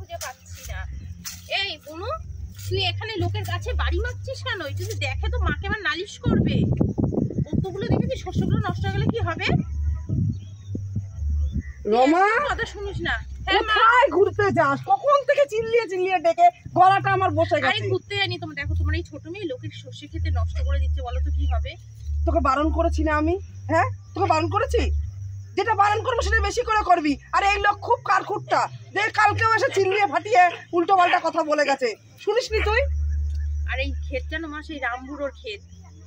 খুঁজে পাচ্ছি না। এই বুনু, তুই এখানে লোকের কাছে বাড়ি মারছিস কেন? যদি দেখে তো মাকে আবার নালিশ করবে। কতগুলো দেখেছি, শস্যগুলো নষ্ট হয়ে গেলে কি হবে? রমা, কথা শুনিস না? কোথায় ঘুরতে যাস? কখন থেকে চিল্লিয়ে চিল্লিয়ে ডেকে গলাটা আমার বসে গেছে। আরে ঘুরতে যাইনি, তোমার দেখো তোমার এই ছোট মেয়ে লোকের শস্য খেতে নষ্ট করে দিচ্ছে, বলো তো কি হবে? তোকে বারণ করেছি না আমি? হ্যাঁ, তোকে বারণ করেছি? যেটা বারণ করবো সেটা বেশি করে করবি। আর এই লোক খুব কারখুট্টা, দেখ কালকেও এসে চিল্লিয়ে ফাটিয়ে উল্টো পাল্টা কথা বলে গেছে, শুনিসনি তুই? আর এই ক্ষেত জানো মা, সেই রামবুড়োর ক্ষেত।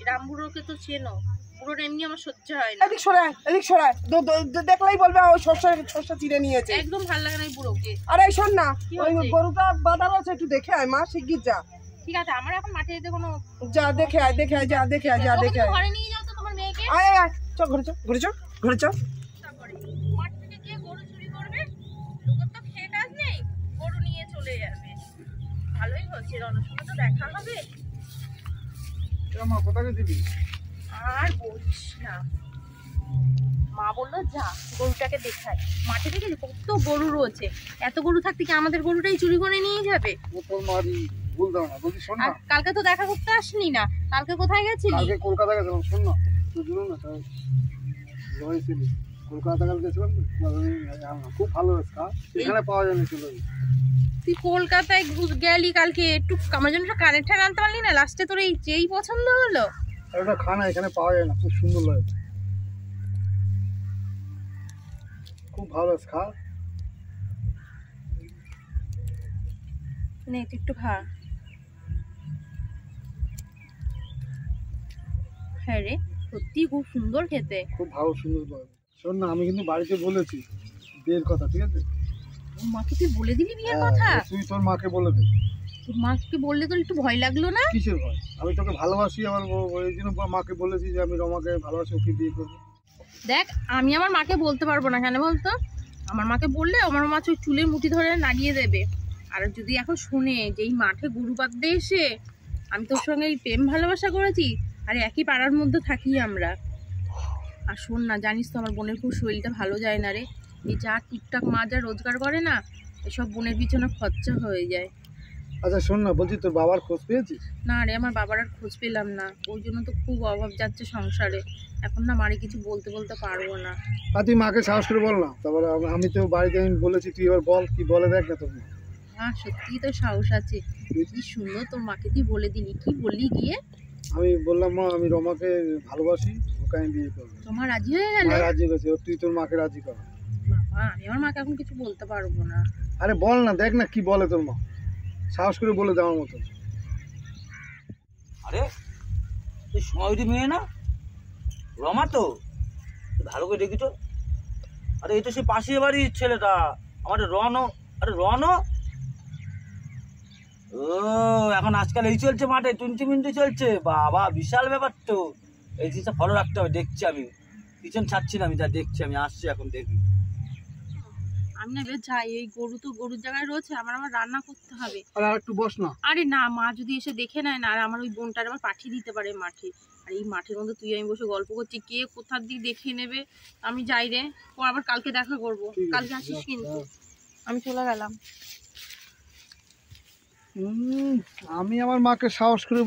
রামবুড়োকে তো চেনো, বুড়োর এমনি আমার সহ্য হয় না। এদিক সরায়, এদিক সরায়, দেখলেই বলবে ওই শস্য চিড়ে নিয়েছে। একদম ভালো লাগে না এই বুড়োকে। আরে শোন না, ওই গরুটা বাঁধা রয়েছে, একটু দেখে আয় মা, শিগগির যা। ঠিক আছে, আমার এখন মাঠে যেতে কোনো, যা দেখে আয়, দেখে আয়, যা দেখে আয়, যা দেখে আয়। ঘরে নিয়ে যাও তো তোমার মেয়েকে। আয় আয়, চ ঘরে চ, ঘরে চ, ঘরে চ। মাঠ থেকে গিয়ে গরু চুরি করবে, লোকের তো ক্ষেত আজ নেই, গরু নিয়ে চলে যাবে। ভালোই হচ্ছে, রনের সঙ্গে তো দেখা হবে। মা কোথায় গেছিলি? আর বলিস না, মা বললো যা গরুটাকে দেখায়। মাঠে দেখেছি কত গরু রয়েছে, এত গরু থাকতে কি আমাদের গরুটাই চুরি করে নিয়ে যাবে? তোর মারি ভুল দাও না, বলছি শোন না। কালকে তো দেখা করতে আসনি না, কালকে কোথায় গেছিলি? কালকে কলকাতা গেছিলাম, শোন না, তুই শুনুন না, তাই রয়েছিলি কলকাতা কাল গেছিলাম, খুব ভালো রাস্তা, এখানে পাওয়া যায়নি। চলো তুই কলকাতায় গেলি কালকে, একটু আমার জন্য কানেরটা আনতে পারলি না? লাস্টে তোর এই যেই পছন্দ হলো। একটা খানা এখানে পাওয়া যায় না, খুব সুন্দর লাগে, খুব ভালো খা। নে তুই একটু খা। হ্যাঁ রে, সত্যি খুব সুন্দর খেতে, খুব ভালো সুন্দর লাগে। শোন না, আমি কিন্তু বাড়িতে বলেছি বিয়ের কথা, ঠিক আছে? মাকে তুই বলে দিলি বিয়ের কথা? তুই তোর মাকে বলে দে। তোর মাকে বললে তোর একটু ভয় লাগলো না? কিসের ভয়? আমি তোকে ভালোবাসি, আমার ওই জন্য মাকে বলেছি যে আমি রমাকে ভালোবাসি, ওকে বিয়ে করবো। দেখ, আমি আমার মাকে বলতে পারবো না, কেন বলতো? আমার মাকে বললে আমার মা ওই চুলের মুঠি ধরে নাড়িয়ে দেবে। আর যদি এখন শুনে যে এই মাঠে গরু বাঁধতে এসে আমি তোর সঙ্গে এই প্রেম ভালোবাসা করেছি, আর একই পাড়ার মধ্যে থাকি আমরা। আর শোন না, জানিস তো আমার বোনের খুব শরীরটা ভালো যায় না রে। এই যা টুকটাক মা যা রোজগার করে না, এসব বোনের পিছনে খরচা হয়ে যায়। আচ্ছা শোন না, বলছি তোর বাবার খোঁজ পেয়েছিস? না রে, আমার বাবার আর খোঁজ পেলাম না, ওই জন্য তো খুব অভাব যাচ্ছে সংসারে। এখন না মারে কিছু বলতে পারবো না। আর তুই মাকে সাহস করে বল না, তারপরে আমি তো বাড়িতে আমি বলেছি, তুই এবার বল, কি বলে দেখ না তোর মা। হ্যাঁ সত্যিই তো সাহস আছে, কি সুন্দর তোর মাকে তুই বলে দিলি। কি বললি গিয়ে? আমি বললাম মা, আমি রমাকে ভালোবাসি, ওকে আমি বিয়ে করবো। তোমার রাজি হয়ে গেল? রাজি হয়েছে, তুই তোর মাকে রাজি কর। বাবা, আমি আমার মাকে এখন কিছু বলতে পারবো না। আরে বল না, দেখ না কি বলে তোর মা, সাহস করে বলে দেওয়ার মতো। আরে তুই সময়টি মেয়ে না রমা? তো ভালো করে দেখি তো। আরে এই তো সে পাশের বাড়ির ছেলেটা, আমাদের রনও। আরে রনও, ও এখন আজকাল এই চলছে মাঠে, টুনটি মিন্টি চলছে, বাবা বিশাল ব্যাপার তো। এই জিনিসটা ফলো রাখতে হবে, দেখছি আমি, পিছন ছাড়ছি না আমি, যা দেখছি আমি, আসছি এখন দেখি। আমি না বেশ যাই, এই গরু তো গরুর জায়গায় রয়েছে, আমার রান্না করতে হবে। আর একটু বস না। আরে না, মা যদি এসে দেখে নেয় না, আর আমার ওই বোনটার আবার পাঠিয়ে দিতে পারে মাঠে। আর এই মাঠের মধ্যে তুই আমি বসে গল্প করছি, কে কোথার দিক দেখে নেবে। আমি যাই রে, ও আবার কালকে দেখা করবো। কালকে আসিস কিন্তু। আমি চলে গেলাম। আমি আমার মাকে সাহস করে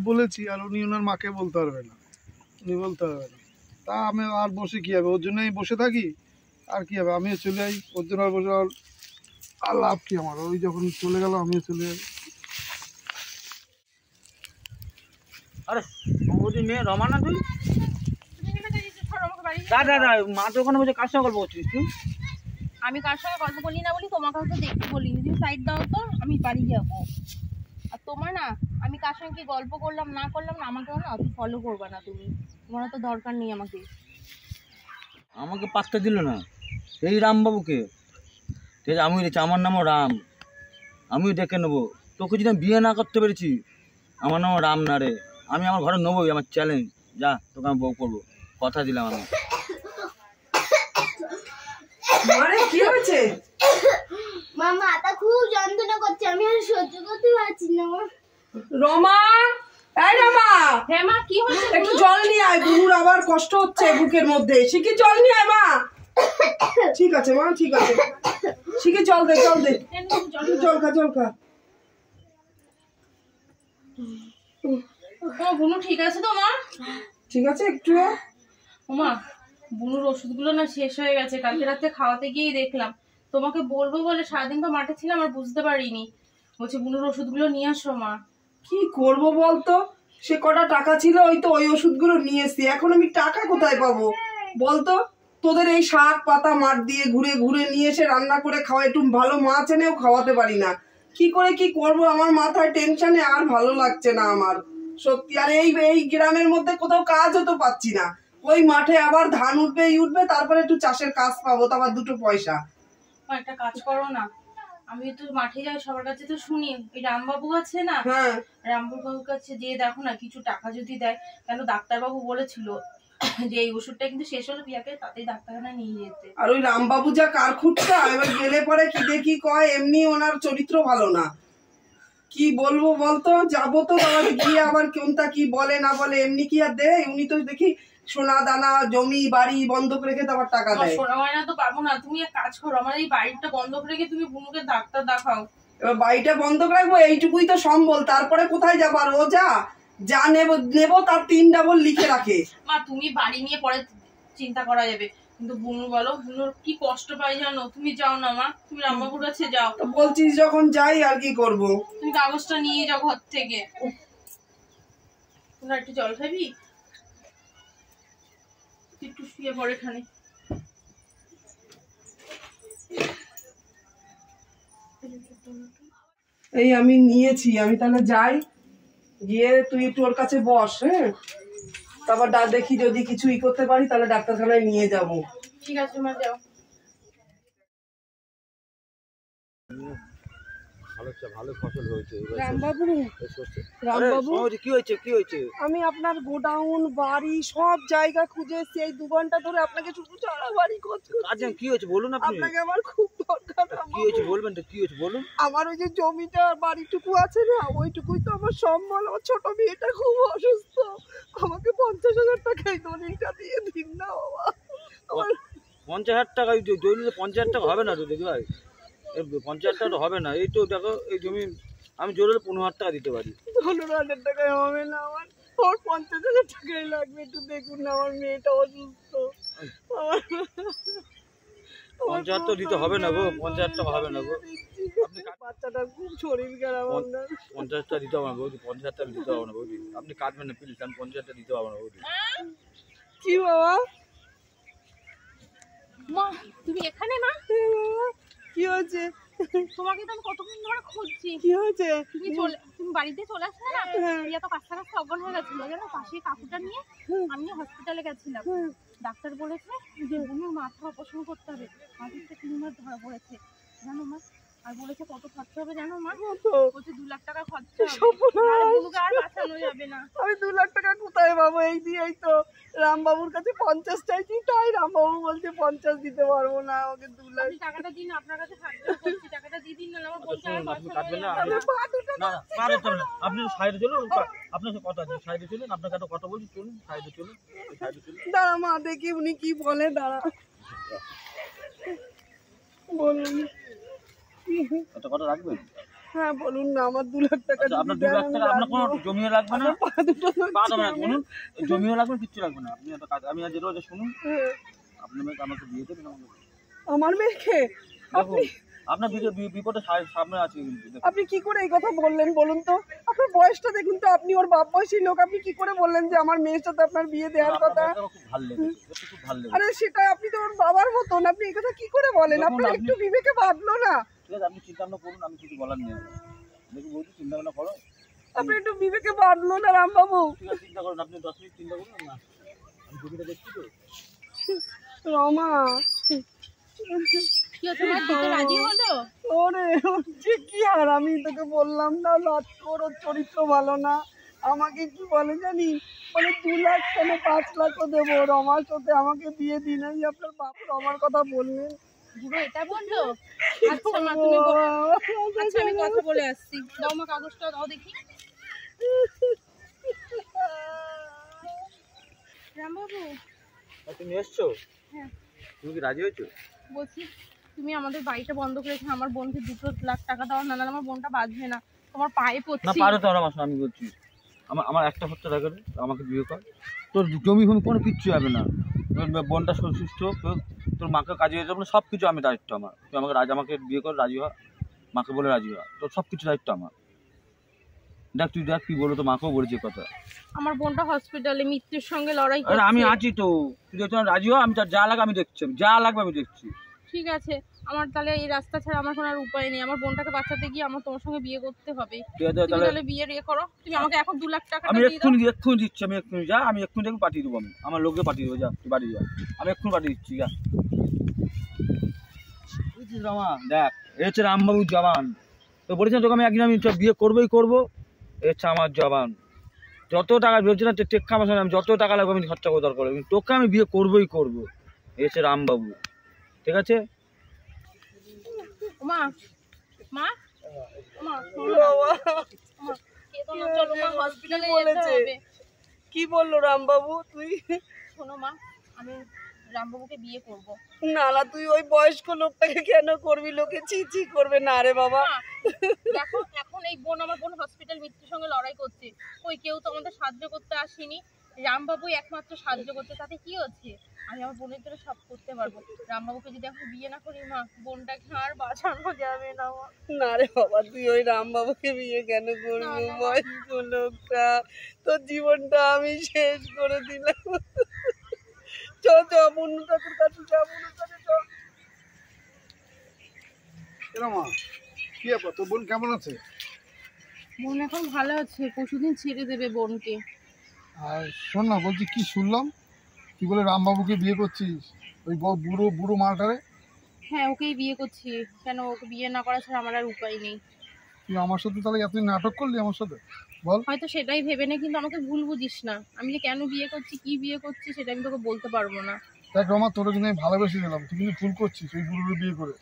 বলেছি, আর উনি ওনার মাকে বলতে পারবে না, উনি বলতে পারবে না। তা আমি আর বসে কি হবে, ওর জন্যই বসে থাকি, আর কি হবে, আমিও চলে যাই, ওর জন্য আর বসে আর লাভ কি আমার? ওই যখন চলে গেল আমিও চলে যাই। আরে ওই মেয়ে রমা না তুই? দাদা মা তো ওখানে বসে কার সঙ্গে গল্প করছিস তুই? আমি কার সঙ্গে গল্প বলি না বলি তোমাকে হয়তো দেখতে বলিনি, তুমি সাইড দাও তো, আমি বাড়ি যাবো। আর তোমার না, আমি কার সঙ্গে কি গল্প করলাম না করলাম না, আমাকে না অত ফলো করবা না তুমি, তোমার তো দরকার নেই আমাকে। আমাকে পাত্তা দিল না এই রামবাবুকে, ঠিক আছে? আমি দেখছি, আমার নামও রাম, আমিও ডেকে নেবো তোকে। যদি আমি বিয়ে না করতে পেরেছি, আমার নামও রাম না রে, আমি আমার ঘরে নেবোই, আমার চ্যালেঞ্জ। যা, তোকে আমি বউ করবো, কথা দিলাম আমি। আরে কি হয়েছে? মা মাথা খুব যন্ত্রণা করছে, আমি আর সহ্য করতে পারছি না। রমা, এই রমা, হ্যাঁ মা, কি হয়েছে? একটু জল নিয়ে আয়, বুনুর আবার কষ্ট হচ্ছে বুকের মধ্যে, শিগগির জল নিয়ে আয় মা। ঠিক আছে মা, ঠিক আছে। শিখে জল দে, জল দে, জল খা, জল খা। বুনু ঠিক আছে তো মা? ঠিক আছে একটু। ওমা, বুনুর ওষুধগুলো না শেষ হয়ে গেছে, কালকে রাতে খাওয়াতে গিয়েই দেখলাম। তোমাকে বলবো বলে সারাদিন তো মাঠে ছিলাম আর বুঝতে পারিনি। বলছি বুনুর ওষুধগুলো নিয়ে আসো মা। কি করব বলতো, সে কটা টাকা ছিল ওই তো ওই ওষুধগুলো নিয়ে এসছি, এখন আমি টাকা কোথায় পাবো বলতো? তোদের এই শাক পাতা মাঠ দিয়ে ঘুরে ঘুরে নিয়ে এসে রান্না করে খাওয়া, একটু ভালো মাছ এনেও খাওয়াতে পারি না। কি করে কি করব, আমার মাথায় টেনশনে আর ভালো লাগছে না আমার সত্যি। আর এই গ্রামের মধ্যে কোথাও কাজও তো পাচ্ছি না। ওই মাঠে আবার ধান উঠবে উঠবে, তারপরে একটু চাষের কাজ পাবো, তো আবার দুটো পয়সা। একটা কাজ করো না, আমি তো মাঠে যাই, সবার কাছে তো শুনি ওই রামবাবু আছে না, হ্যাঁ, রামবাবুর কাছে যেয়ে দেখো না কিছু টাকা যদি দেয়। কেন ডাক্তারবাবু বলেছিল যে এই ওষুধটা কিন্তু শেষ হলো পিয়াকে তাতেই ডাক্তারখানা নিয়ে যেতে। আর ওই রামবাবু যা কারখুটটা, এবার গেলে পরে কি দেখি কয় এমনি ওনার চরিত্র ভালো না। কি বলবো বলতো, যাবো তো আবার গিয়ে আবার কোনটা কি বলে না বলে, এমনি কি আর দেয়? উনি তো দেখি সোনা দানা জমি বাড়ি বন্ধক রেখে তো আবার টাকা দেয়। সোনা গয়না তো পাবো না, তুমি এক কাজ করো, আমার এই বাড়িটা বন্ধক রেখে তুমি বুনুকে ডাক্তার দেখাও। এবার বাড়িটা বন্ধক রাখবো, এইটুকুই তো সম্বল, তারপরে কোথায় যাবো? আর ও যা নেবো তার 3 ডাবল লিখে রাখে। মা তুমি বাড়ি নিয়ে পরে চিন্তা করা যাবে, কিন্তু বুনু বলো, বুনুর কি কষ্ট পাই জানো? তুমি যাও না মা, তুমি রামবাবুর কাছে যাও। তো বলছিস যখন যাই, আর কি করব? তুমি কাগজটা নিয়ে যাও ঘর থেকে। তোরা একটু জল খাবি? একটু শুয়ে পড়ে এখানে। এই আমি নিয়েছি, আমি তাহলে যাই, গিয়ে তুই একটু ওর কাছে বস। হ্যাঁ, তারপর দেখি যদি কিছু করতে পারি তাহলে ডাক্তারখানায় নিয়ে যাব। ঠিক আছে মা, যাও। ভালো ফসল হয়েছে। রামবাবু, রামবাবু, কি হয়েছে কি হয়েছে? আমি আপনার গোডাউন বাড়ি সব জায়গা খুঁজে এসেছি, এই 2 ঘন্টা ধরে আপনাকে শুধু চাড়াবাড়ি করছি। আচ্ছা কি হয়েছে বলুন আপনি। আপনাকে আমার খুব দরকার। কি হয়েছে বলবেন তো, কি হয়েছে বলুন। আমার ওই যে জমিটা বাড়িটুকু আছে না, ওইটুকুই তো আমার সম্বল। আমার ছোট মেয়েটা খুব অসুস্থ, আমাকে 50,000 টাকা এই দলিলটা দিয়ে দিন না বাবা। আমার 50,000 টাকা? জমি 50,000 টাকা হবে না তো দিদি ভাই, 50,000 টাকা তো হবে না। এই তো দেখো এই জমি আমি জোর হলে 15,000 টাকা দিতে পারি। 15,000 টাকায় হবে না, আমার 50,000 টাকাই লাগবে। একটু দেখুন না, আমার মেয়েটা অসুস্থ। 50,000 তো দিতে হবে না গো, 50,000 টাকা হবে না গো। বাচ্চাটার খুব শরীর খারাপ। 50,000 টাকা দিতে হবে না বৌদি, 50,000 টাকা দিতে হবে না বৌদি, আপনি কাটবেন না প্লিজ, আমি 50,000 টাকা দিতে হবে না বৌদি। কি বাবা? মা তুমি এখানে? মা কি হয়েছে? তোমাকে তো আমি কতক্ষণ ধরে খুঁজছি। কি হয়েছে? তুমি বাড়িতে চলে আসলে না, প্রিয়া তো কাছটা অজ্ঞান হয়ে গেছিল জানো, পাশে কাকুটা নিয়ে আমি হসপিটালে গেছিলাম। ডাক্তার বলেছে যে বুনুর মাথা অপারেশন করতে হবে, মাটিতে টিউমার ধরা পড়েছে জানো মা। আর বলেছে কত খরচা হবে জানো মা? বলছে 2 লাখ টাকা খরচা হবে, বুনুকে আর বাঁচানো যাবে না। আমি 2 লাখ টাকা কোথায় পাবো? এই দিয়েই তো রামবাবুর কাছে 50 চাইছি, তাই রামবাবু বলছে 50 দিতে পারবো না, আমাকে 2 লাখ। আপনি টাকাটা দিন, আপনার কাছে হাত করছি, টাকাটা দিয়ে দিন না, আমার বলছে আর আপনি কাটবেন না, আমি পা দুটো না না কাটতে হবে না, আপনি সাইডে চলুন, আপনার সাথে কথা আছে, সাইডে চলুন, আপনার কাছে কথা বলছি, চলুন সাইডে চলুন, সাইডে চলুন। দাঁড়া মা, দেখি উনি কি বলে, দাঁড়া। বলুন। একটা কথা রাখবেন? হ্যাঁ বলুন না, আমার 2 লাখ টাকা আচ্ছা, আপনার 2 লাখ টাকা, আপনার কোনো জমিও লাগবে না, পা দুটো পা দেবে না, শুনুন জমিও লাগবে না, কিচ্ছু লাগবে না। আপনি একটা কাজ, আমি আজ যেটা শুনুন, আপনার মেয়েকে আমাকে বিয়ে দেবেন আমাকে। আমার মেয়েকে? দেখুন আপনার বিপদে সামনে আছে কিন্তু। আপনি কি করে এই কথা বললেন বলুন তো? আপনার বয়সটা দেখুন তো, আপনি ওর বাপ বয়সী লোক, আপনি কি করে বললেন যে আমার মেয়ের সাথে আপনার বিয়ে দেওয়ার কথা? খুব ভালো লেগেছে, খুব ভালো লেগেছে। আরে সেটা আপনি তো ওর বাবার মতন, আপনি এই কথা কি করে বলেন? দেখুন, আপনার একটু বিবেকে বাঁধলো না? ঠিক আছে, আপনি চিন্তা ভাবনা করুন, আমি কিছু বলার নেই। দেখুন বলছি, চিন্তা ভাবনা করো, আপনি একটু বিবেকে বাঁধলো না রামবাবু? ঠিক আছে চিন্তা করুন, আপনি 10 মিনিট চিন্তা করুন না, আমি জমিটা দেখছি তো। রমা, কি হচ্ছে মা, দিতে রাজি হলো? ওরে হচ্ছে কি, আর আমি তোকে বললাম না লাটকোর, ওর চরিত্র ভালো না। আমাকে কি বলে জানি, বলে 2 লাখ কেন 5 লাখও দেবো, রমার সাথে আমাকে দিয়ে দিন। আমি আপনার বাপ রমার কথা বললেন, বুড়ো এটা বললো? আচ্ছা মা তুমি আচ্ছা আমি কথা বলে আসছি, দাও মা কাগজটা দাও দেখি। রামবাবু তুমি এসছো? হ্যাঁ তুমি কি রাজি হয়েছো? বলছি তুমি আমাদের বাড়িটা বন্ধ করেছো, আমার বোনকে 2 লাখ টাকা দাও, না না আমার বোনটা বাঁচবে না, তোমার পায়ে না পড়ছি। পারো তো আমার, আমি বলছি আমার একটা হত্যা থাকে, আমাকে বিয়ে কর, তোর জমি ফমি কোনো কিচ্ছু হবে না, তোর বোনটা সুস্থ, তোর মাকে কাজে যেতে হবে না, সব কিছু আমি দায়িত্ব আমার। তুই আমাকে বিয়ে কর, রাজি হ, মাকে বলে রাজি হ, তোর সব কিছু দায়িত্ব আমার। দেখ তুই দেখ কি বলো, তো মাকেও বলেছে কথা। আমার বোনটা হসপিটালে মৃত্যুর সঙ্গে লড়াই আরে করছে। আমি আছি তো, তুই দেখছো রাজি হ, আমি তার যা লাগে আমি দেখছি, যা লাগবে আমি দেখছি। ঠিক আছে, আমার তাহলে এই রাস্তা ছাড়া আমার কোনো আর উপায় নেই, আমার বোনটাকে বাঁচাতে গিয়ে আমার তোমার সঙ্গে বিয়ে করতে হবে। তুমি তাহলে বিয়ের করো, তুমি আমাকে এখন 2 লাখ টাকা আমি দিয়ে দাও। এক্ষুনি দিচ্ছি, আমি এক্ষুনি যা, আমি এক্ষুনি দেখুন পাঠিয়ে দেবো, আমি আমার লোককে পাঠিয়ে দেবো, যা তুই বাড়ি যা, আমি এক্ষুনি পাঠিয়ে দিচ্ছি, যা। বুঝছিস রামা, দেখ এ হচ্ছে রামবাবুর জবান, তো বলেছেন তোকে আমি একদিন আমি বিয়ে করবোই করবো, এ হচ্ছে আমার জবান। যত টাকা বলছি না টেক্কা আমার সঙ্গে, আমি যত টাকা লাগবে আমি খরচা করে দরকার হবে, তোকে আমি বিয়ে করবোই করবো, এ হচ্ছে রামবাবু, ঠিক আছে? মা মা মা শোনো না। মা, কেঁদো না, চলো মা, হসপিটালে যেতে হবে। কি বললো রামবাবু? তুই শোনো মা, আমি রামবাবুকে বিয়ে করব। না না, তুই ওই বয়স্ক লোকটাকে কেন করবি? লোকে ছি ছি করবে না রে বাবা। মা, দেখো এখন এই আমার বোন হসপিটাল মৃত্যুর সঙ্গে লড়াই করছে, ওই কেউ তো আমাদের সাহায্য করতে আসেনি, রামবাবুই একমাত্র সাহায্য করতে, তাতে কি হচ্ছে, আমি আমার বোনের জন্য সব করতে পারবো। রামবাবুকে যদি এখন বিয়ে না করি মা, বোনটাকে আর বাঁচানো যাবে না মা। না রে বাবা, তুই ওই রামবাবুকে বিয়ে কেন করবি? বয়স্ক লোকটা, তোর জীবনটা আমি শেষ করে দিলাম। চ চ বন্ধু ঠাকুর কাছে যা, বন্ধু কাছে চ। মা কি ব্যাপার, তোর বোন কেমন আছে? বোন এখন ভালো আছে, পরশুদিন ছেড়ে দেবে বোনকে। আর শোন না, বলছি কি শুনলাম কি বলে রামবাবুকে বিয়ে করছিস, ওই বুড়ো বুড়ো মালটারে? হ্যাঁ ওকেই বিয়ে করছি, কেন ওকে বিয়ে না করা ছাড়া আমার আর উপায় নেই। তুই আমার সাথে তাহলে এতদিন নাটক করলি আমার সাথে, বল? হয়তো সেটাই ভেবে নে, কিন্তু আমাকে ভুল বুঝিস না, আমি যে কেন বিয়ে করছি কি বিয়ে করছি সেটা আমি তোকে বলতে পারবো না। দেখ রমা, তোরা কিন্তু আমি ভালোবেসে গেলাম, তুই কিন্তু ভুল করছিস ওই বুড়োর বিয়ে করে।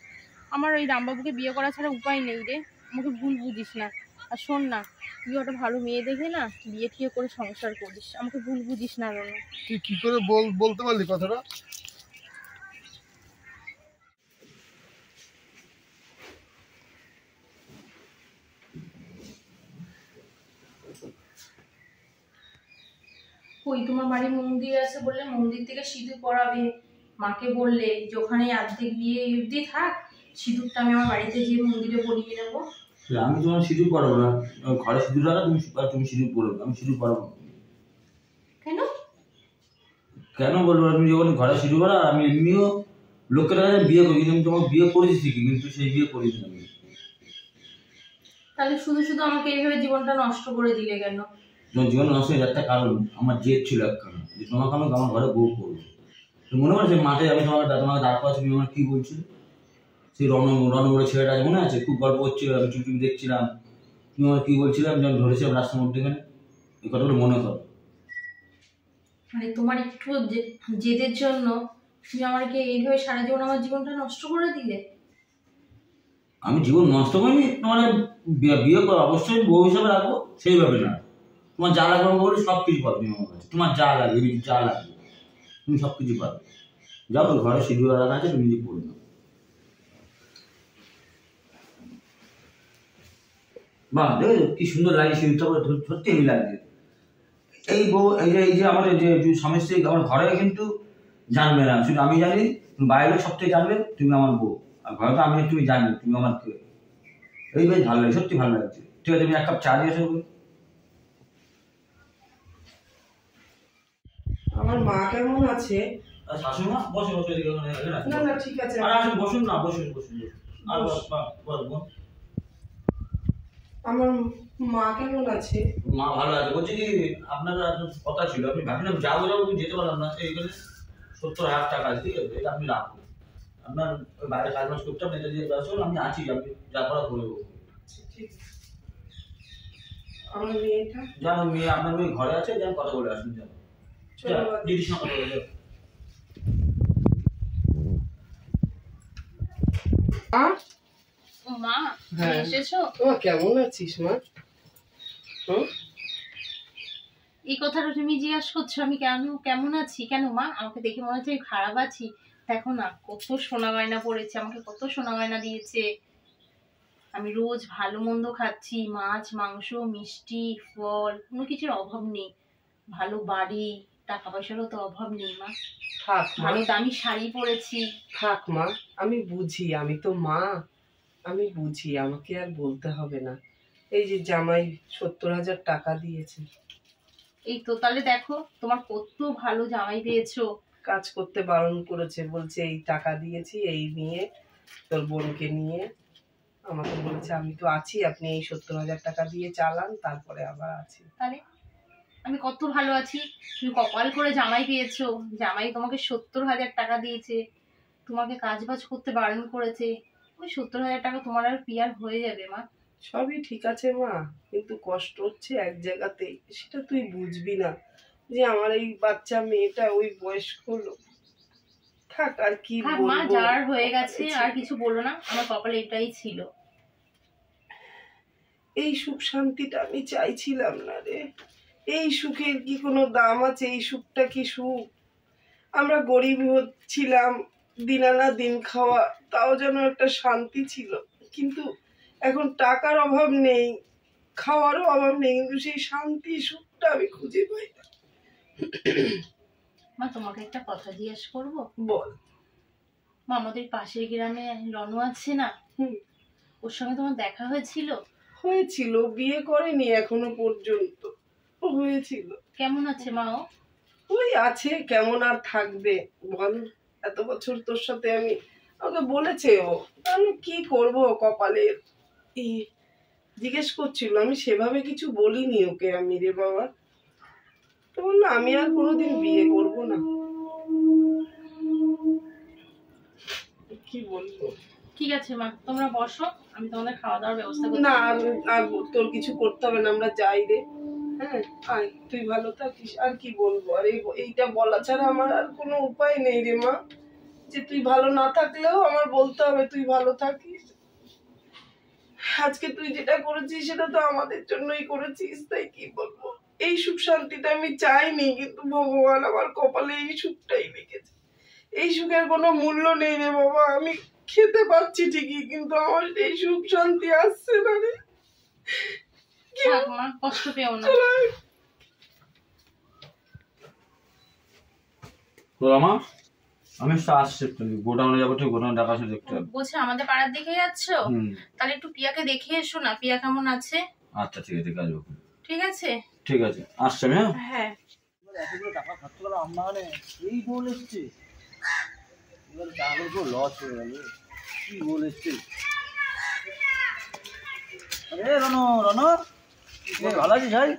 আমার ওই রামবাবুকে বিয়ে করা ছাড়া উপায় নেই রে, আমাকে ভুল বুঝিস না। আর শোন না, তুই একটা ভালো মেয়ে দেখে না বিয়ে ঠিয়ে করে সংসার করিস, আমাকে ভুল বুঝিস না রনু। তুই কি করে বলতে পারলি কথাটা? কই তোমার বাড়ি মন্দির আছে বললে, মন্দির থেকে সিঁদুর পরাবে, মাকে বললে যে ওখানে অর্ধেক বিয়ে অবধি থাক, সিঁদুরটা আমি আমার বাড়িতে গিয়ে মন্দিরে পরিয়ে নেবো। আমি তোমার সিঁদুর পরাবো না, ঘরে সিঁদুর রাখা, তুমি সিঁদুর পরবে, আমি সিঁদুর পরাবো। কেন? কেন বলবো, তুমি যখন ঘরে সিঁদুর পরা, আমি এমনিও লোকের কাছে বিয়ে করি, কিন্তু আমি তোমাকে বিয়ে করেছি ঠিকই, কিন্তু সেই বিয়ে করিনি আমি। তাহলে শুধু শুধু আমাকে এইভাবে জীবনটা নষ্ট করে দিলে কেন? তোমার জীবন নষ্ট হয়ে একটা কারণ, আমার জেদ ছিল একখানা, যে তোমাকে আমি আমার ঘরে বউ করবো। মনে পড়ে মাঠে আমি তোমাকে দাঁড় করাচ্ছি, তুমি আমার কি বলছিল, সেই রণবড় ছেলেটা মনে আছে, খুব গল্প হচ্ছিল, আমি চুপচুপি দেখছিলাম, তুমি আমার কি বলছিলাম যখন ধরেছিলাম রাস্তার মধ্যে, এখানে এই কথাগুলো মনে করো। মানে তোমার একটু জেদের জন্য তুমি আমাকে এইভাবে সারা জীবন আমার জীবনটা নষ্ট করে দিলে? আমি জীবন নষ্ট করিনি, তোমার বিয়ে করো অবশ্যই বউ হিসাবে রাখবো, সেইভাবে না, তোমার যা লাগবে আমাকে বলি, সব কিছু পাবে তুমি আমার কাছে, তোমার যা লাগবে যা লাগবে তুমি সব কিছু পাবে। যাও তো ঘরে সিঁদুর রাখা আছে, তুমি নিজে পড়ে নাও। বাহ দেখো কি সুন্দর লাগে সিঁদুরটা, সত্যি হেভি লাগছে। এই বউ এই যে আমাদের যে স্বামী স্ত্রী আমার ঘরে কিন্তু জানবে না, শুধু আমি জানি, তুমি বাইরে সব থেকে জানবে তুমি আমার বউ, আর ঘরে তো আমি তুমি জানি তুমি আমার কে। এই বেশ ভালো লাগে, সত্যি ভালো লাগছে। ঠিক আছে, তুমি 1 কাপ চা দিয়ে এসো। আমার মা কেমন আছে? শাশুড়ি মা বসে বসে এদিকে না না ঠিক আছে। আর আসুন, বসুন না, বসুন বসুন আর বল। আমার মা কেমন আছে? মা ভালো আছে। বলছি কি, আপনার কথা ছিল, আপনি ভাবছিলাম যাবো তুমি যেতে পারলাম না, এইখানে 70,000 টাকা আছে, ঠিক আছে, এটা আপনি রাখুন, আপনার ওই বাইরে কাজ বাজ করতে আপনি দিয়ে আসুন, আমি আছি, আপনি যা করা করে দেবো। ঠিক আছে। আমার মেয়েটা যান, মেয়ে আপনার মেয়ে ঘরে আছে, যান কথা বলে আসুন, যান দিদির সঙ্গে কথা বলে যান। মা হ্যাঁ। এসেছো? মা কেমন আছিস মা? এই কথাটা তুমি জিজ্ঞাসা করছো আমি কেমন আছি? কেন মা, আমাকে দেখে মনে হচ্ছে আমি খারাপ আছি? দেখো না কত সোনা গয়না পড়েছে, আমাকে কত সোনা গয়না দিয়েছে। আমি রোজ ভালো মন্দ খাচ্ছি, মাছ মাংস মিষ্টি ফল, কোনো কিছুর অভাব নেই। ভালো বাড়ি, টাকা পয়সারও তো অভাব নেই মা। থাক মা, ভালো দামি শাড়ি পরেছি। থাক মা, আমি বুঝি, আমি তো মা, আমি বুঝি, আমাকে আর বলতে হবে না। এই যে জামাই 70,000 টাকা দিয়েছে, এই তো তাহলে দেখো তোমার কত ভালো জামাই পেয়েছো। কাজ করতে বারণ করেছে, বলছে এই টাকা দিয়েছি, এই নিয়ে তোর বোনকে নিয়ে আমাকে বলেছে আমি তো আছি, আপনি এই 70,000 টাকা দিয়ে চালান, তারপরে আবার আছি। তাহলে আমি কত ভালো আছি, তুমি কপাল করে জামাই পেয়েছো। জামাই তোমাকে 70,000 টাকা দিয়েছে, তোমাকে কাজ বাজ করতে বারণ করেছে। ওই 70,000 টাকা তোমার আর পিয়ার হয়ে যাবে মা। সবই ঠিক আছে মা, কিন্তু কষ্ট হচ্ছে এক জায়গাতে, সেটা তুই বুঝবি না যে আমার এই বাচ্চা মেয়েটা ওই বয়স্ক লোক। থাক আর কি থাক মা, বলবো। যার হয়ে গেছে আর কিছু বলো না, আমার কপালে এটাই ছিল। এই সুখ শান্তিটা আমি চাইছিলাম না রে। এই সুখের কি কোনো দাম আছে? এই সুখটা কি সুখ? আমরা গরিব ছিলাম, দিন আনা দিন খাওয়া, তাও যেন একটা শান্তি ছিল। কিন্তু এখন টাকার অভাব নেই, খাওয়ারও অভাব নেই, কিন্তু সেই শান্তি সুখটা আমি খুঁজে পাই না। মা তোমাকে একটা কথা জিজ্ঞেস করবো? বল। মা, আমাদের পাশের গ্রামে রনু আছে না, হুম, ওর সঙ্গে তোমার দেখা হয়েছিল? হয়েছিল, বিয়ে করেনি এখনো পর্যন্ত, হয়েছিল। কেমন আছে মা ও? ওই আছে, কেমন আর থাকবে বল? এত বছর তোর সাথে আমাকে বলেছে ও, আমি কি করব কপালের। জিজ্ঞেস করছিল, আমি সেভাবে কিছু বলিনি ওকে আমি রে বাবা। তো বললো আমি আর কোনোদিন বিয়ে করব না। কি বলবো? ঠিক আছে মা, তোমরা বসো, আমি তোমাদের খাওয়া দাওয়ার ব্যবস্থা করছি। না আর তোর কিছু করতে হবে না, আমরা যাই রে। হ্যাঁ আয়, তুই ভালো থাকিস। আর কি বলবো? আর এইটা বলা ছাড়া আমার আর কোনো উপায় নেই রে মা, যে তুই ভালো না থাকলেও আমার বলতে হবে তুই ভালো থাকিস। আজকে তুই যেটা করেছিস সেটা তো আমাদের জন্যই করেছিস, তাই কি বলবো। এই সুখ শান্তিটা আমি চাইনি, কিন্তু ভগবান আমার কপালে এই সুখটাই লিখেছে। এই সুখের কোনো মূল্য নেই রে বাবা। আমি খেতে পাচ্ছি ঠিকই, কিন্তু আমার এই সুখ শান্তি আসছে না রে। থাক মা, কষ্ট পেও না। তো আমার আমি আসছি একটু গোডাউনে যাবো, ঠিক গোডাউনে টাকা আছে দেখতে হবে। বলছে আমাদের পাড়ার দিকে যাচ্ছো, হুম, তাহলে একটু পিয়াকে দেখে এসো না, পিয়া কেমন আছে। আচ্ছা ঠিক আছে, কাজ হবে। ঠিক আছে। ঠিক আছে, আসছি আমি। হ্যাঁ, হ্যাঁ এতগুলো টাকা খরচ করে মানে এই বল এসছে, এবার টাকাগুলো পুরো লস হয়ে গেল। কি বল এসছে? আরে রনো, রনো ভালো আছিস ভাই?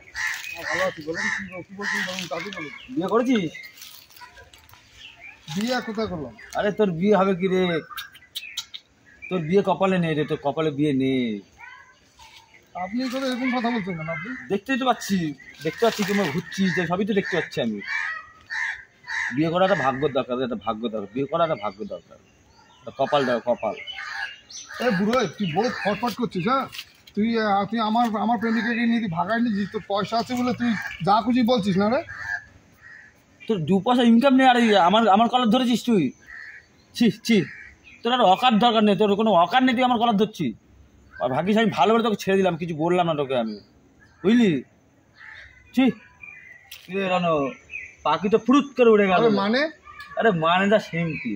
ভালো আছি, বলেন কি বলছেন বলুন, তাকে বলুন। বিয়ে করেছিস? বিয়ে কোথায় করলাম? আরে তোর বিয়ে হবে কি রে? তোর বিয়ে কপালে নেই রে, তোর কপালে বিয়ে নেই। আপনি করে এরকম কথা বলছেন কেন আপনি? দেখতেই তো পাচ্ছি, তোমরা ঘুরছিস, সবই তো দেখতে পাচ্ছি আমি। বিয়ে করা একটা ভাগ্য দরকার, একটা ভাগ্য দরকার, বিয়ে করা একটা ভাগ্য দরকার, কপাল দাও কপাল। এ বুড়ো, তুই বহুত ফটফট করছিস। হ্যাঁ, তুই তুই আমার প্রেমিকাকে নিয়ে তুই ভাগাই নিয়েছিস, তোর পয়সা আছে বলে তুই যা খুশি বলছিস না রে। তোর 2 পয়সা ইনকাম নেই আর আমার কলার ধরেছিস তুই? ছি, তোর আর অকার দরকার নেই, তোর কোনো অকার নেই, তুই আমার কলার ধরছিস। আর ভাগ্যিস আমি ভালো করে তোকে ছেড়ে দিলাম, কিছু বললাম না তোকে আমি, বুঝলি? ছি রানো, পাখি তো ফুরুত করে উড়ে গেল। মানে আরে মানেটা সেম কি,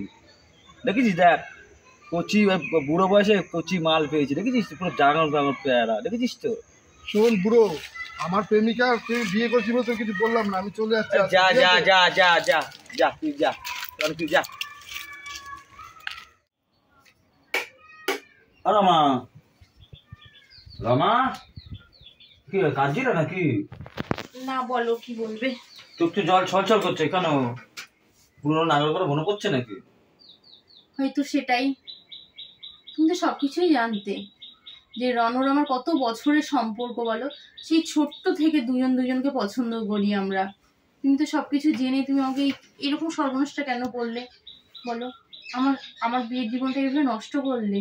দেখেছিস? দেখ কচি বুড়ো বয়সে কচি মাল পেয়েছি, দেখেছিস? পুরো জাগানো পেয়ারা, দেখেছিস তো? শোন বুড়ো, আমার প্রেমিকা তুই বিয়ে করছিস বলে তোর কিছু বললাম না, আমি চলে যাচ্ছি। যা যা যা যা যা যা, তুই যা, তুই যা। রমা, রমা কি কাজ ছিল নাকি? না, বলো কি বলবে। তোর তো জল ছলছল করছে কেন? পুরো নাগর করে মনে পড়ছে নাকি? হয়তো সেটাই। তুমি তো সবকিছুই জানতে, যে রনর আমার কত বছরের সম্পর্ক বলো। সেই ছোট্ট থেকে দুজনকে পছন্দ করি আমরা। তুমি তো সবকিছু জেনে তুমি আমাকে এরকম সর্বনাশটা কেন করলে বলো? আমার বিয়ের জীবনটা এভাবে নষ্ট করলে।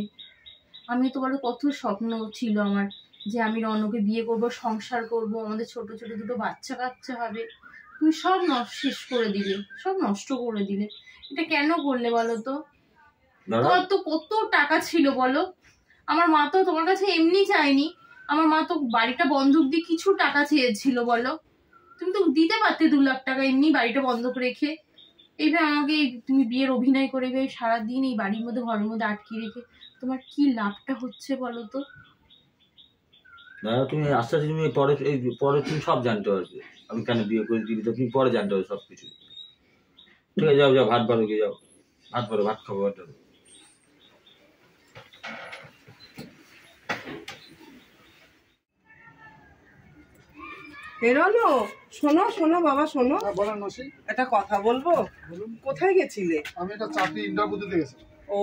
আমি তো বলো কত স্বপ্ন ছিল আমার যে আমি রনকে বিয়ে করব, সংসার করব, আমাদের ছোট ছোট দুটো বাচ্চা কাচ্চা হবে, তুমি সব শেষ করে দিলে, সব নষ্ট করে দিলে। এটা কেন করলে বলো তো? দাদা তোমার তো কত টাকা ছিল বলো। আমার মা তো তোমার কাছে এমনি চায়নি, আমার মা তো বাড়িটা বন্ধক দিয়ে কিছু টাকা চেয়েছিল বলো। তুমি তো দিতে পারতে 2 লাখ টাকা এমনি বাড়িটা বন্ধক রেখে। এইভাবে আমাকে তুমি বিয়ের অভিনয় করে সারাদিন এই বাড়ির মধ্যে, ঘরের মধ্যে আটকে রেখে তোমার কি লাভটা হচ্ছে বলো তো? দাদা তুমি আস্তে আস্তে তুমি পরে তুমি সব জানতে পারবে আমি কেন বিয়ে করে দিবি, তো তুমি পরে জানতে পারবে সব কিছু। ঠিক আছে, যাও যাও ভাত বাড়ো, গিয়ে যাও ভাত বাড়ো, ভাত খাবো, ভাত বাড়ো। বেরোলো? শোনো শোনো বাবা, শোনো, হ্যাঁ বলেন মাসি। একটা কথা বলবো। কোথায় গেছিলে? আমি একটা চাকরি ইন্টারভিউ দিতে গেছি, ও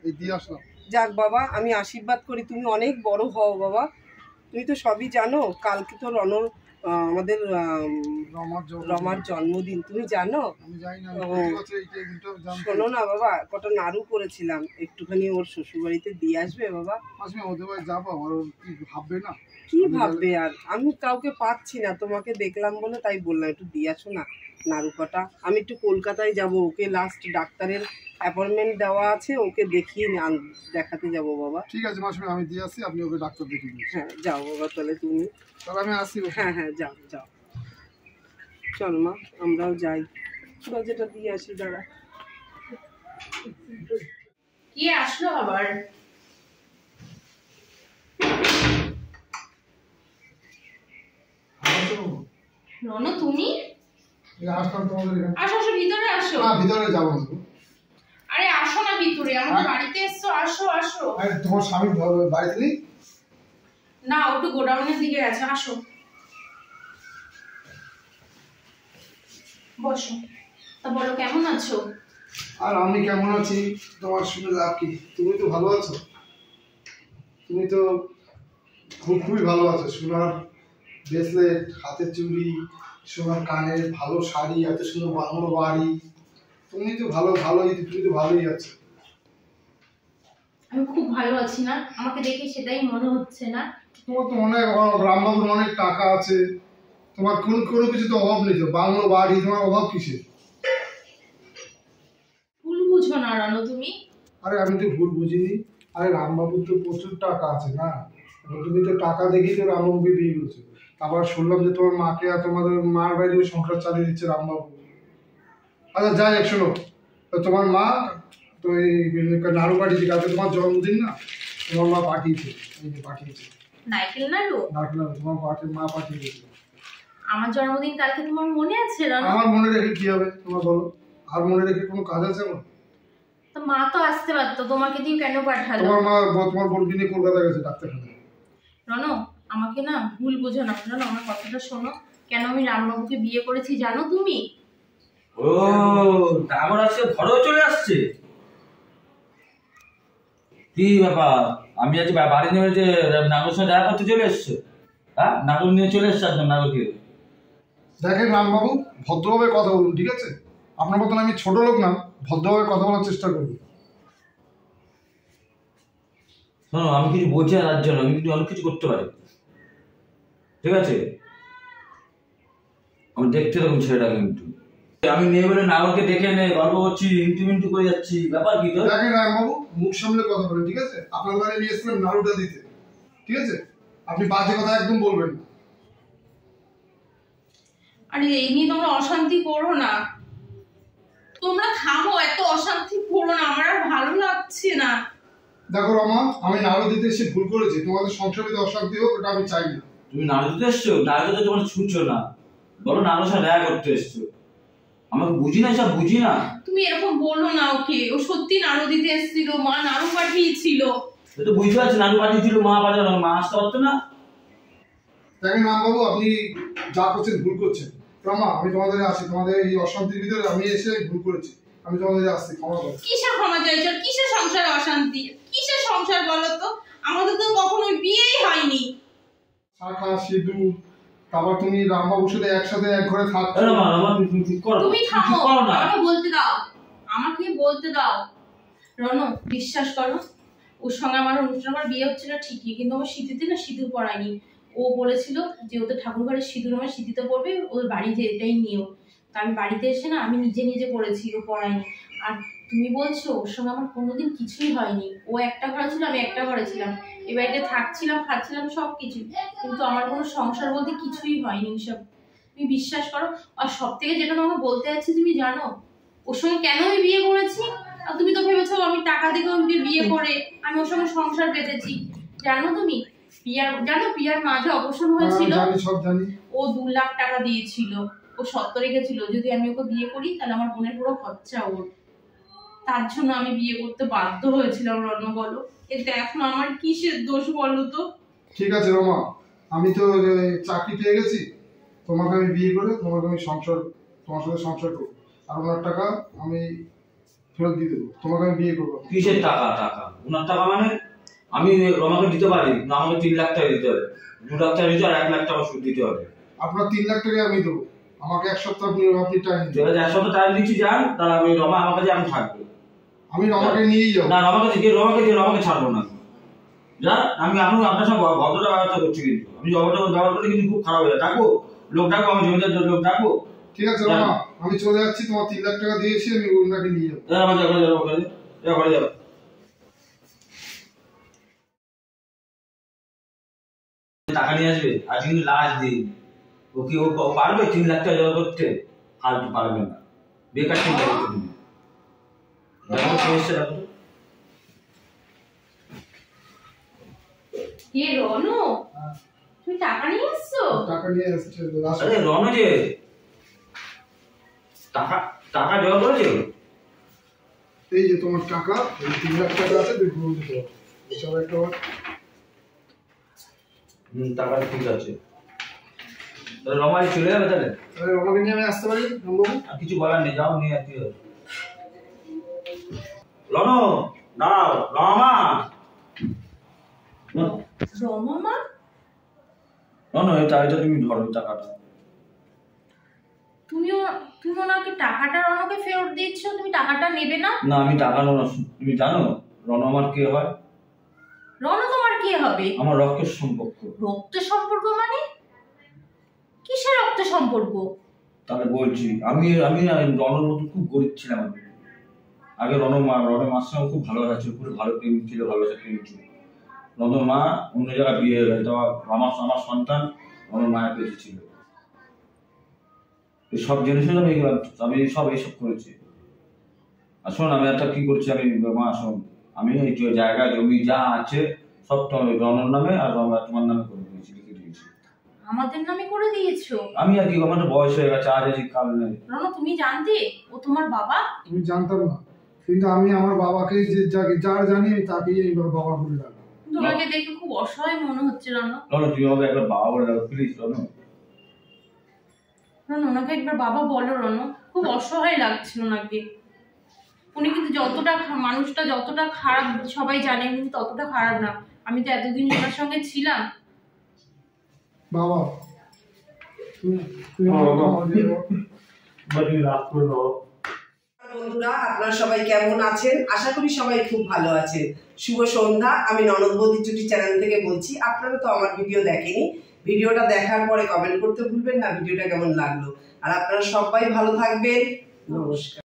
এই দিয়ে আসলাম। যাক বাবা, আমি আশীর্বাদ করি তুমি অনেক বড় হও বাবা। তুমি তো সবই জানো, কালকে তো আমাদের রমার জন্মদিন, তুমি জানো? আমি জানি না, ও। ঠিক আছে, এইটা জানতে। শোনো না বাবা, কটা নাড়ু করেছিলাম, একটুখানি ওর শ্বশুরবাড়িতে দিয়ে আসবে বাবা। মাসি ওদের বাড়ি যাবো, আমার ওর কি ভাববে না? কি ভাববে আর, আমি কাউকে পাচ্ছি না, তোমাকে দেখলাম বলে তাই বললাম একটু দিয়ে আসো না নাড়ু কটা। আমি একটু কলকাতায় যাব, ওকে লাস্ট ডাক্তারের অ্যাপয়েন্টমেন্ট দেওয়া আছে, ওকে দেখিয়ে দেখাতে যাব বাবা। ঠিক আছে মাসি, আমি দিয়ে আসি, আপনি ওকে ডাক্তার দেখিয়ে দিন। হ্যাঁ যাও বাবা তাহলে তুমি। তাহলে আমি আসি। হ্যাঁ হ্যাঁ যাও যাও, চল মা আমরাও যাই, দরজাটা দিয়ে আসি, দাঁড়া। কি আসলো আবার? রনো তুমি? আসলাম তোমাদের এখানে। আসো আসো, ভিতরে আসো। না ভিতরে যাবো না। আরে আসো না ভিতরে, আমাদের বাড়িতে এসছো, আসো আসো। আরে তোমার স্বামী বাড়িতে নেই? না, ও একটু গোডাউনের দিকে গেছে, আসো বসো। তা বলো কেমন আছো? আর আমি কেমন আছি তোমার শুনে লাভ কি? তুমি তো ভালো আছো, তুমি তো খুবই ভালো আছো। সোনার ব্রেসলেট, হাতের চুড়ি, সোনার কানের, ভালো শাড়ি, এত সুন্দর বাংলো বাড়ি, তুমি তো ভালোই, তুমি তো ভালোই আছো। আমি খুব ভালো আছি না? আমাকে দেখে সেটাই মনে হচ্ছে না? তোমার তো অনেক রামবাবুর অনেক টাকা আছে, তোমার কোনো কিছু তো অভাব নেই, তো বাংলো বাড়ি, তোমার অভাব কিসের? ভুল বুঝো না রানো তুমি। আরে আমি তো ভুল বুঝিনি, আরে রামবাবুর তো প্রচুর টাকা আছে না, এবার তুমি তো টাকা দেখেই তো রামবাবুকে বিয়ে করেছো। তারপর শুনলাম যে তোমার মাকে আর তোমাদের মার বাইরে সংসার চালিয়ে দিচ্ছে রামবাবু। আচ্ছা যাই এক, শোনো, তো তোমার মা তো এই নাড়ু পাঠিয়েছে, কালকে তোমার জন্মদিন না, তোমার মা পাঠিয়েছে, এই যে পাঠিয়েছে নাইকেল নাড়ু? ডাকলাম, তোমার মা পাঠিয়ে দিয়েছে। আমার জন্মদিন কালকে, তোমার মনে আছে রানো? আমার মনে রেখে কি হবে তোমার বলো, আর মনে রেখে কোনো কাজ আছে আমার? তো মা তো আসতে পারতো, তোমাকে দিয়ে কেন পাঠালো? তোমার মা তোমার বোনকে নিয়ে কলকাতা গেছে ডাক্তারখানায়। রনো আমাকে না ভুল বোঝো না, রনো আমার কথাটা শোনো। কেন আমি রামবাবুকে বিয়ে করেছি জানো তুমি? ও তারপর আজকে ঘরেও চলে আসছে? কি ব্যাপার, আমি আজ বাড়ি নিয়ে যে নাগর সঙ্গে দেখা করতে চলে এসছে? হ্যাঁ, নাগর নিয়ে চলে এসছে একদম, নাগরকে। দেখেন রামবাবু, ভদ্রভাবে কথা বলুন, ঠিক আছে? আপনার মতন আমি ছোট লোক না, ভদ্রভাবে কথা বলার চেষ্টা করবো। শোনো, আমি কিছু বলছি না তার জন্য, আমি কিন্তু অনেক কিছু করতে পারি, ঠিক আছে? আমি দেখতে থাকুন ছেলেটাকে, কিন্তু আমি মেয়ে বলে নাগরকে দেখে এনে গল্প করছি, ইন্টু করে যাচ্ছি, ব্যাপার কি তো? দেখেন রামবাবু, মুখ সামলে কথা বলেন, ঠিক আছে? আপনার বাড়ি নিয়ে এসেছিলাম নাড়ুটা দিতে, ঠিক আছে? আপনি বাজে কথা একদম বলবেন না। আরে এই নিয়ে তোমরা অশান্তি করো না, তোমরা থামো, এত অশান্তি করো না, আমার আর ভালো লাগছে না। দেখো রমা, আমি নাড়ু দিতে এসে ভুল করেছি, তোমাদের সংসারে যদি অশান্তি হোক ওটা আমি চাই না। তুমি নাড়ু দিতে এসছো? নাড়ু দিতে তোমার ছুটছো না, বলো নাড়ুর সাথে দেখা করতে এসছো। আমাকে বুঝি না, সব বুঝি না। তুমি এরকম বলো না ওকে, ও সত্যি নাড়ু দিতে এসেছিল, মা নাড়ু পাঠিয়েছিল। তো বুঝতে পারছি নাড়ু পাঠিয়েছিল, মা পাঠালো, মা আসতে পারতো না? দেখেন রামবাবু, আপনি যা করছেন ভুল করছেন। রমা, আমি তোমাদের আসি, তোমাদের এই অশান্তির ভিতরে আমি এসে ভুল করেছি, আমি তোমাদের আসছি, ক্ষমা করো। কিসের ক্ষমা চাইছো? কিসের সংসারে অশান্তি? কিসের সংসার বলো তো? আমাদের তো কখনো বিয়েই হয়নি। শাখা সিঁদুর, তারপর তুমি রামবাবুর সাথে একসাথে এক ঘরে থাকছো। তুমি চুপ করো, তুমি থামো, চুপ করো না। আমাকে বলতে দাও, আমাকে বলতে দাও। রনো বিশ্বাস করো, ওর সঙ্গে আমার অনুষ্ঠান আমার বিয়ে হচ্ছিল ঠিকই, কিন্তু আমার সিঁথিতে না সিঁদুর পরায়নি। ও বলেছিল যে ওদের ঠাকুর ঘরের সিঁদুর আমার সিঁথিতে পড়বে, ওর বাড়িতে এটাই নিয়ম। তা আমি বাড়িতে এসে না আমি নিজে নিজে পড়েছি, ও পড়ায়নি। আর তুমি বলছো ওর সঙ্গে আমার কোনোদিন কিছুই হয়নি। ও একটা ঘরে ছিল, আমি একটা ঘরে ছিলাম, এ বাড়িতে থাকছিলাম, খাচ্ছিলাম সব কিছু, কিন্তু আমার কোনো সংসার বলতে কিছুই হয়নি। সব তুমি বিশ্বাস করো। আর সব থেকে যেটা তোমাকে বলতে যাচ্ছি, তুমি জানো ওর সঙ্গে কেন আমি বিয়ে করেছি? আর তুমি তো ভেবেছো আমি টাকা দিয়ে ওকে বিয়ে করে আমি ওর সঙ্গে সংসার পেতেছি। জানো তুমি পিয়ার মাঝে অপারেশন হয়েছিল, ও 2 লাখ টাকা দিয়েছিল, ও শর্ত রেখেছিল যদি আমি ওকে বিয়ে করি তাহলে আমার বোনের পুরো খরচা ওর। তার জন্য আমি বিয়ে করতে বাধ্য হয়েছিলাম। রণ বলো, এতে এখন আমার কিসের দোষ বলো তো? ঠিক আছে রমা, আমি তো চাকরি পেয়ে গেছি, তোমাকে আমি বিয়ে করে তোমার সাথে সংসার করবো, আর ওনার টাকা আমি ফেরত দিয়ে দেবো, তোমাকে আমি বিয়ে করবো। কিসের টাকা? ওনার টাকা মানে আমি রমাকে দিতে পারি না, আমাকে 3 লাখ টাকা দিতে হবে। 2 লাখ টাকা দিতে আর 1 লাখ টাকা সুদ দিতে হবে। আপনার 3 লাখ টাকা আমি দেবো, আমাকে 1 সপ্তাহ আপনি টাইম ঠিক আছে, 1 সপ্তাহ টাইম দিচ্ছি, যান। তাহলে আমি রমা আমার কাছে আমি থাকবো। আমি রমাকে নিয়েই যাবো। না, রমাকে ছাড়বো না। যা, আমি আপনার সব ভদ্রতা ব্যবস্থা করছি, কিন্তু আমি জবরটা ব্যবহার করলে কিন্তু খুব খারাপ হয়ে যায়। ডাকবো লোক, ডাকবো আমি জমিদার লোক ডাকবো। ঠিক আছে রমা, আমি চলে যাচ্ছি, তোমার 3 লাখ টাকা দিয়েছি, আমি ওনাকে নিয়ে যাবো। যাবো। টাকা নিয়ে আসবে, আজ কিন্তু লাস্ট দিন। ও কি ও পারবে 3 লাখ টাকা জমা করতে? ফালতু পারবে না, বেকার চিন্তা করতে তুমি। দেখো কি এসছে, দেখো কে রনু? তুমি টাকা নিয়ে এসছো? টাকা নিয়ে আসছে। আরে রনু যে টাকা জমা করেছে, এই যে তোমার টাকা, এই 3 লাখ টাকা আছে, দেখুন এসব একটা টাকা ঠিক আছে। তাহলে রমা চলে যাবে তাহলে? রমাকে নিয়ে আমি আসতে পারি? আর কিছু বলার নেই, যাও নিয়ে আসতে হবে। রনু দাঁড়াও, রমা রনু এই টাকাটা তুমি ধরো, টাকাটা তুমি ওনাকে টাকাটা রনকে ফেরত দিচ্ছ, তুমি টাকাটা নেবে না? না, আমি টাকা নেব না। তুমি জানো রনু আমার কে হয়? রনু তোমার কে হবে? আমার রক্তের সম্পর্ক। রক্ত সম্পর্ক মানে? কিসের রক্ত সম্পর্ক? তাহলে বলছি, আমি রনর মতো খুব গরিব ছিলাম। আমি আগে রনর মার সঙ্গে খুব ভালো আছে, পুরো ভালো প্রেম ছিল, ভালোবাসা প্রেম ছিল। রনর মা অন্য জায়গায় বিয়ে হয়ে গেছে, আমার সন্তান রনর মায়ের পেয়েছে ছিল। সব জিনিস আমি সব এইসব করেছি। আর শোন, আমি একটা কি করছি, মা শোন, আমি এই জায়গা জমি যা আছে সব রনর নামে আর তোমার নামে করে দিয়েছি, লিখে দিয়েছি। আমাদের নামে করে দিয়েছো? আমি আর কি, আমার বয়স হয়ে গেছে, আজ আজ কাল নেই। রনু তুমি জানতে ও তোমার বাবা? আমি জানতাম না, কিন্তু আমি আমার বাবাকে যার জানি তাকেই এইবার বাবা বলে ডাকি। তোমাকে দেখে খুব অসহায় মনে হচ্ছে রনু। রনু তুমি আমাকে একবার বাবা বলে দাও প্লিজ। রনু ওনাকে একবার বাবা বলো। রনু খুব অসহায় লাগছিল ওনাকে। উনি কিন্তু মানুষটা যতটা খারাপ সবাই জানে, কিন্তু ততটা খারাপ না। আমি তো এতদিন ওনার সঙ্গে ছিলাম। বাবা বন্ধুরা, আপনারা সবাই কেমন আছেন? আশা করি সবাই খুব ভালো আছেন। শুভ সন্ধ্যা। আমি ননদ বৌদি চুটি চ্যানেল থেকে বলছি। আপনারা তো আমার ভিডিও দেখেনি, ভিডিওটা দেখার পরে কমেন্ট করতে ভুলবেন না ভিডিওটা কেমন লাগলো। আর আপনারা সবাই ভালো থাকবেন। নমস্কার।